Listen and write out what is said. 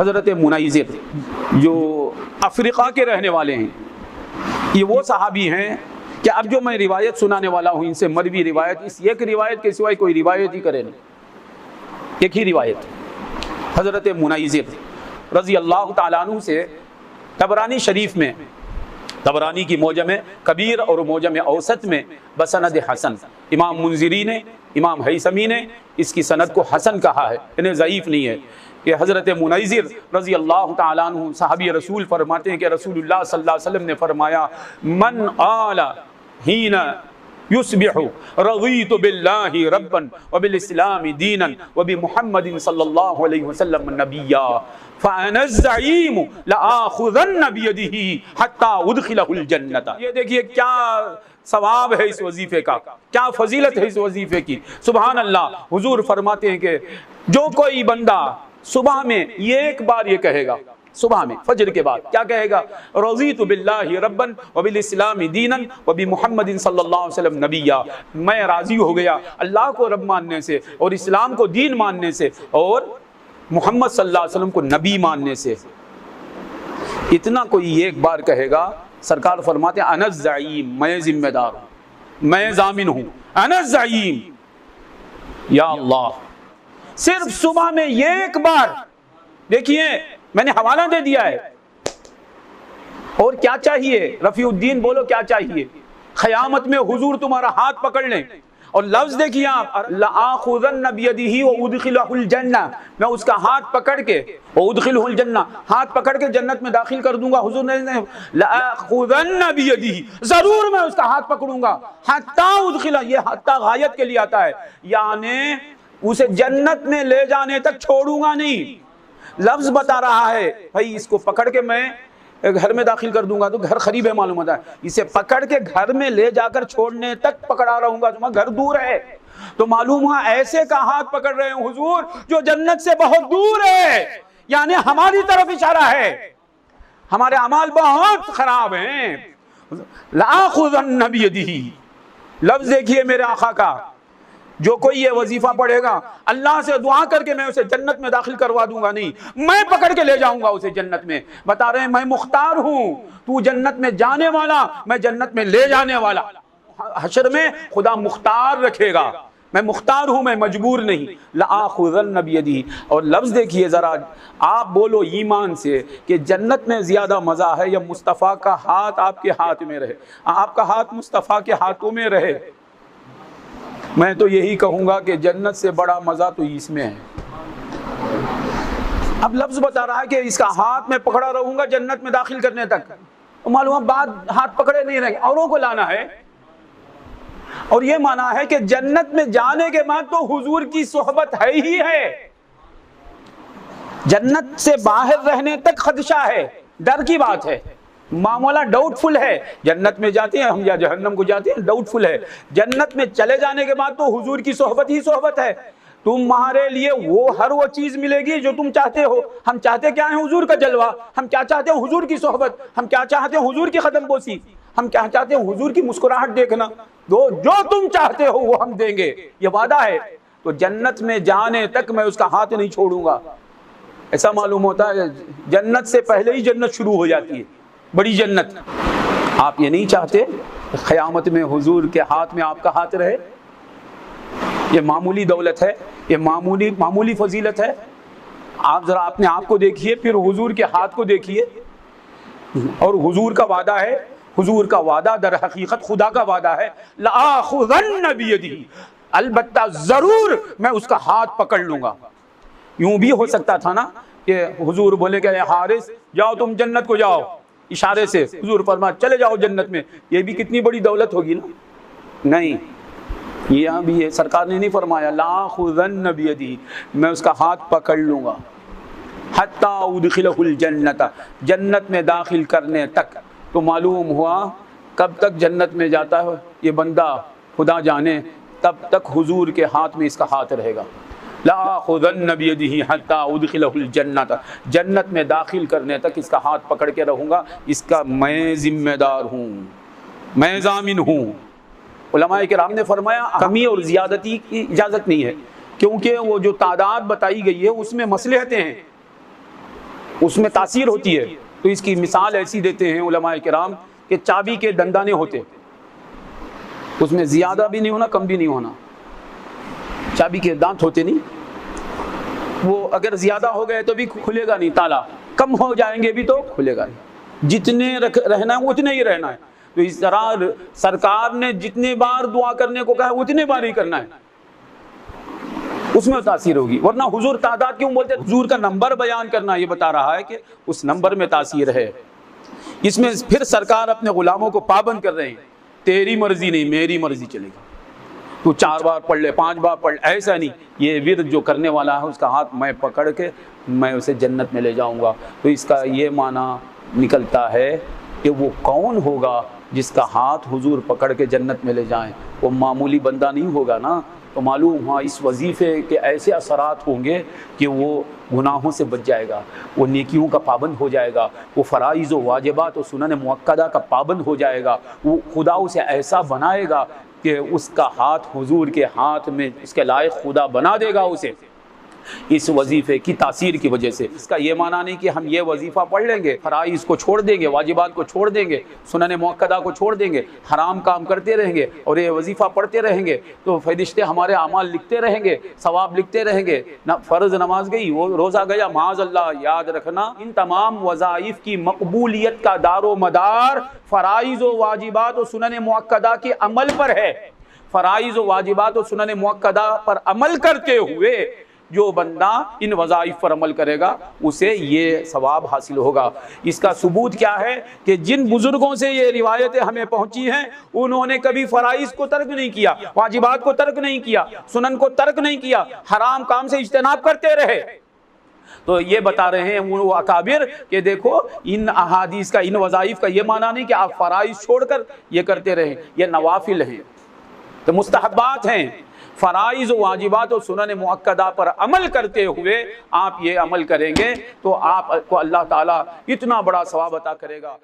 हज़रत मुनैज़िर जो अफ्रीका के रहने वाले हैं, ये वो सहाबी हैं कि अब जो मैं रिवायत सुनाने वाला हूँ इनसे मरवी रिवायत, इस एक रिवायत के सिवाय कोई रिवायत ही करे नहीं। एक ही रिवायत हज़रत मुनैज़िर रज़ी अल्लाह ताला अन्हु से तबरानी शरीफ में, तबरानी की मौजम कबीर और मौजम औसत में बसनद हसन, इमाम मुंज़िरी ने, इमाम हैसमी ने इसकी सनद को हसन कहा है, इन्हें ज़ईफ़ नहीं है। कि हज़रत मुनैज़िर रज़ी अल्लाह ताला अन्हु सहाबी रसूल फरमाते हैं कि रसूलुल्लाह सल्लल्लाहु अलैहि वसल्लम ने फरमाया, मन आला हीना युस्बिहु रज़ीतु बिल्लाहि रब्बन व बिल इस्लामी दीनन व बि मुहम्मदिन सल्लल्लाहु अलैहि वसल्लम नबिय्या फ़अना ज़ईमु लआख़ुज़न्न बियदिही हत्ता उदखिलहुल जन्नत। ये देखिए क्या सवाब है इस वजीफे का, क्या फजीलत है इस वजीफे की। सुभान अल्लाह। हुजूर फरमाते हैं कि जो कोई बंदा सुबह में ये एक बार ये कहेगा, सुबह में फजर के बाद क्या कहेगा, रज़ीतु बिल्लाहि रब्बन व बिल इस्लामी दीनन व बि मुहम्मदिन सल्लल्लाहु अलैहि वसल्लम नबिय्या, मैं राजी हो गया अल्लाह को रब मानने से और इस्लाम को दीन मानने से और मोहम्मद सल्लल्लाहु अलैहि वसल्लम को नबी मानने से। इतना कोई एक बार कहेगा, सरकार फरमाते हैं अना ज़ईम, मैं जिम्मेदार हूँ, मैं जामिन हूँ, अना ज़ईम। या अल्लाह, सिर्फ सुबह में ये एक बार देखिए मैंने हवाला दे दिया है। और क्या चाहिए रफीउद्दीन, बोलो क्या चाहिए। क़यामत में हुजूर तुम्हारा हाथ पकड़ लें और लफ्ज देखिए आप, लआख़ुज़न्न बियदिही व उदखिलहुल जन्ना, मैं उसका हाथ पकड़ के व उदखिलहुल जन्ना, हाथ पकड़ के जन्नत में दाखिल कर दूंगा। हुजूर ने लआख़ुज़न्न बियदिही, जरूर मैं उसका हाथ पकड़ूंगा, हत्ता उदखिला, ये हत्ता गायत के लिए आता है, यानी उसे जन्नत में ले जाने तक छोड़ूंगा नहीं। लफ्ज बता रहा है भाई इसको पकड़ के मैं घर में दाखिल कर दूंगा तो घर करीब है, मालूम होता है, इसे पकड़ के घर में ले जाकर छोड़ने तक पकड़ा रहूंगा, तुम्हारा घर दूर है। तो मालूम हुआ ऐसे का हाथ पकड़ रहे हैं हुजूर जो जन्नत से बहुत दूर है, यानी हमारी तरफ इशारा है, हमारे अमाल बहुत खराब हैं। लआख़ुज़न्न बियदिही, लफ्ज देखिए मेरे आका का, जो कोई ये वजीफा पढ़ेगा अल्लाह से दुआ करके मैं उसे जन्नत में दाखिल करवा दूंगा नहीं, मैं पकड़ के ले जाऊंगा उसे जन्नत में। बता रहे हैं मैं मुख्तार हूं, तू जन्नत में जाने वाला, मैं जन्नत में ले जाने वाला। हशर में खुदा मुख्तार रखेगा, मैं मुख्तार हूं, मैं मजबूर नहीं। लआख़ुज़न्न बियदिही। और लफ्ज देखिए जरा, आप बोलो ईमान से कि जन्नत में ज्यादा मजा है या मुस्तफ़ा का हाथ आपके हाथ में रहे, आपका हाथ मुस्तफ़ा के हाथों में रहे। मैं तो यही कहूंगा कि जन्नत से बड़ा मजा तो इसमें है। अब लफ्ज बता रहा है कि इसका हाथ में पकड़ा रहूंगा जन्नत में दाखिल करने तक, तो मालूम बात हाथ पकड़े नहीं रहेंगे, औरों को लाना है। और ये माना है कि जन्नत में जाने के बाद तो हुजूर की सोहबत है ही है, जन्नत से बाहर रहने तक खदशा है, डर की बात है, मामला डाउटफुल है। जन्नत में जाते हैं हम या जहन्नम को जाते हैं, डाउटफुल है। जन्नत में चले जाने के बाद तो हुजूर की सोहबत ही सोहबत है, तुम्हारे लिए वो चीज मिलेगी जो तुम चाहते हो। हम चाहते क्या है, हुजूर का जलवा, हम क्या चाहते हैं, हुजूर की सोहबत, हम क्या चाहते हैं, हुजूर की कदम बोसी, हम क्या चाहते हैं, हुजूर की मुस्कुराहट देखना। जो तुम चाहते हो वो हम देंगे, ये वादा है। तो जन्नत में जाने तक मैं उसका हाथ नहीं छोड़ूंगा। ऐसा मालूम होता है जन्नत से पहले ही जन्नत शुरू हो जाती है, बड़ी जन्नत। आप ये नहीं चाहते क़यामत में हुजूर के हाथ में आपका हाथ रहे? ये मामूली दौलत है, ये मामूली फजीलत है। आप जरा अपने आप को देखिए, फिर हुजूर के हाथ को देखिए। और हुजूर का वादा है, हुजूर का वादा दर हकीकत खुदा का वादा है, लआख़ुज़न्न बियदिही, अलबत्ता जरूर मैं उसका हाथ पकड़ लूंगा। यूं भी हो सकता था ना कि हुजूर बोले कि हारिस जाओ तुम जन्नत को जाओ, इशारे से हुजूर फरमा चले जाओ जन्नत में, ये भी कितनी बड़ी दौलत होगी ना। नहीं, यहाँ भी है, सरकार ने नहीं फरमाया लआख़ुज़न्न बियदिही, मैं उसका हाथ पकड़ लूंगा, हत्ता उदखिलहुल जन्नत, जन्नत में दाखिल करने तक। तो मालूम हुआ कब तक जन्नत में जाता है ये बंदा खुदा जाने, तब तक हुजूर के हाथ में इसका हाथ रहेगा। लआख़ुज़न्न बियदिही हत्ता उदखिलहुल जन्नत, जन्नत में दाखिल करने तक इसका हाथ पकड़ के रहूँगा, इसका मैं जिम्मेदार हूँ, मैं ज़ामिन हूँ। उलमाए किराम ने फरमाया कमी और ज़ियादती की इजाज़त नहीं है, क्योंकि वो जो तादाद बताई गई है उसमें मसलहतें हैं। उसमें तासीर होती है। तो इसकी मिसाल ऐसी देते हैं उलमाए किराम कि चाबी के दंदाने होते, उसमें ज़्यादा भी नहीं होना कम भी नहीं होना। चाबी के दांत होते नहीं, वो अगर ज़्यादा हो गए तो भी खुलेगा नहीं ताला, कम हो जाएंगे भी तो खुलेगा नहीं। जितने रहना है उतने ही रहना है। तो इस तरह सरकार ने जितने बार दुआ करने को कहा है उतने बार ही करना है, उसमें तासीर होगी। वरना हुजूर तादाद क्यों बोलते हैं? हुजूर का नंबर बयान करना ये बता रहा है कि उस नंबर में तासीर है। इसमें फिर सरकार अपने गुलामों को पाबंद कर रहे हैं, तेरी मर्जी नहीं मेरी मर्जी चलेगी, तू 4 बार पढ़ ले 5 बार पढ़, ऐसा नहीं। ये विर्द जो करने वाला है उसका हाथ मैं पकड़ के मैं उसे जन्नत में ले जाऊंगा। तो इसका ये माना निकलता है कि वो कौन होगा जिसका हाथ हुजूर पकड़ के जन्नत में ले जाएं? वो मामूली बंदा नहीं होगा ना। तो मालूम हुआ इस वजीफ़े के ऐसे असरात होंगे कि वो गुनाहों से बच जाएगा, वो नेकियों का पाबंद हो जाएगा, वो फ़राइज़ व वाजिबात और सुनन मुअक्कदा का पाबंद हो जाएगा। वो खुदा उसे ऐसा बनाएगा कि उसका हाथ हुजूर के हाथ में उसके लायक खुदा बना देगा उसे, इस वजीफ़े की तासीर की वजह से। इसका ये माना नहीं कि हम ये वजीफ़ा पढ़ लेंगे, फ़राइज़ को छोड़ देंगे, वाजिबात को छोड़ देंगे, सुनन मुअक्कदा को छोड़ देंगे, हराम काम करते रहेंगे और ये वजीफ़ा पढ़ते रहेंगे तो फरिश्ते हमारे अमाल लिखते रहेंगे, सवाब लिखते रहेंगे। ना फ़र्ज़ नमाज गई, वो रोज़ा गया, माज़अल्लाह। याद रखना इन तमाम वज़ाइफ़ की मकबूलियत का दारो मदार फ़राइज़ व वाजिबात और सुनन मुअक्कदा के अमल पर है। फ़राइज़ व वाजिबात और सुनन मुअक्कदा पर अमल करते हुए जो बंदा इन वज़ाइफ पर अमल करेगा उसे ये सवाब हासिल होगा। इसका सबूत क्या है कि जिन बुजुर्गों से ये रिवायतें हमें पहुंची हैं उन्होंने कभी फ़राइज़ को तर्क नहीं किया, वाजिबात को तर्क नहीं किया, सुनन को तर्क नहीं किया, हराम काम से इज्तनाब करते रहे। तो ये बता रहे हैं वो अकाबिर कि देखो इन अहादीस का, इन वज़ाइफ का ये माना नहीं कि आप फ़राइज़ छोड़कर ये करते रहें, ये नवाफिल हैं, तो मुस्तहब्बात हैं। फ़राइज़ वाजिबात और सुनन मुअक्कदा पर अमल करते हुए आप ये अमल करेंगे तो आपको अल्लाह ताला इतना बड़ा सवाब अता करेगा।